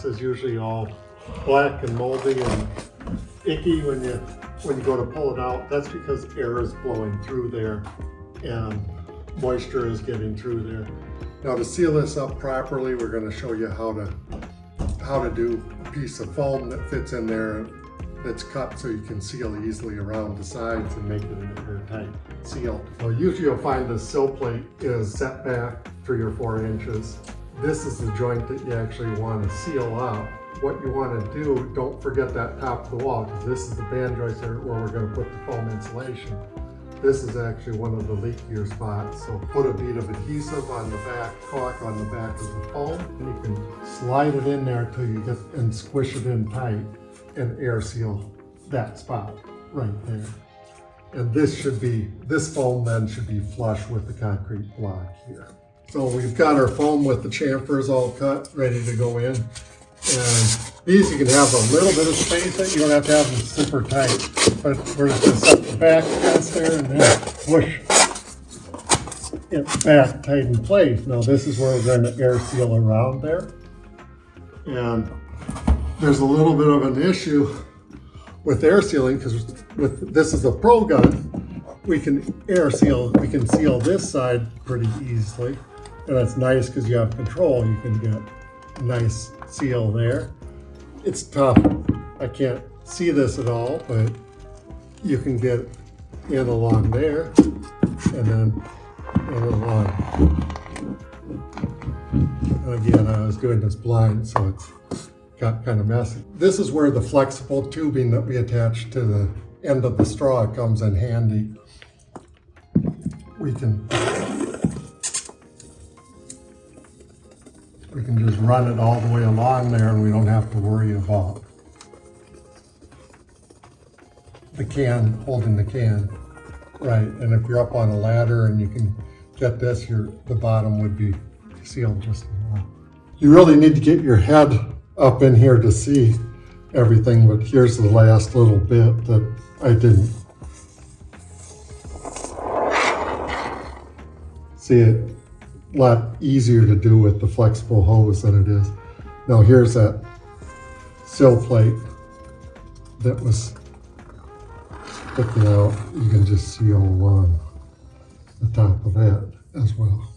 This is usually all black and moldy and icky when you go to pull it out. That's because air is blowing through there and moisture is getting through there. Now to seal this up properly, we're going to show you how to do a piece of foam that fits in there that's cut so you can seal easily around the sides and make it an airtight seal. So usually you'll find the sill plate is set back 3 or 4 inches. This is the joint that you actually want to seal up. What you want to do, don't forget that top of the wall, because this is the band joist where we're going to put the foam insulation. This is actually one of the leakier spots, so put a bead of adhesive on the back, caulk on the back of the foam, and you can slide it in there till you get and squish it in tight and air seal that spot right there. And this foam then should be flush with the concrete block here. So we've got our foam with the chamfers all cut, ready to go in. And these you can have a little bit of space in. You don't have to have them super tight, but we're just going to set the back against there and then push it back tight in place. Now this is where we're going to air seal around there. And there's a little bit of an issue with air sealing because this is a Pro gun. We can seal this side pretty easily. And that's nice because you have control. You can get a nice seal there. It's tough. I can't see this at all, but you can get in along there and then in along. And again, I was doing this blind, so it's got kind of messy. This is where the flexible tubing that we attach to the end of the straw comes in handy. We can just run it all the way along there and we don't have to worry about the can, holding the can. Right, and if you're up on a ladder and you can get this, the bottom would be sealed just as well. You really need to get your head up in here to see everything, but here's the last little bit that I didn't see it. A lot easier to do with the flexible hose than it is. Now here's that sill plate that was sticking out. You can just see all along the top of that as well.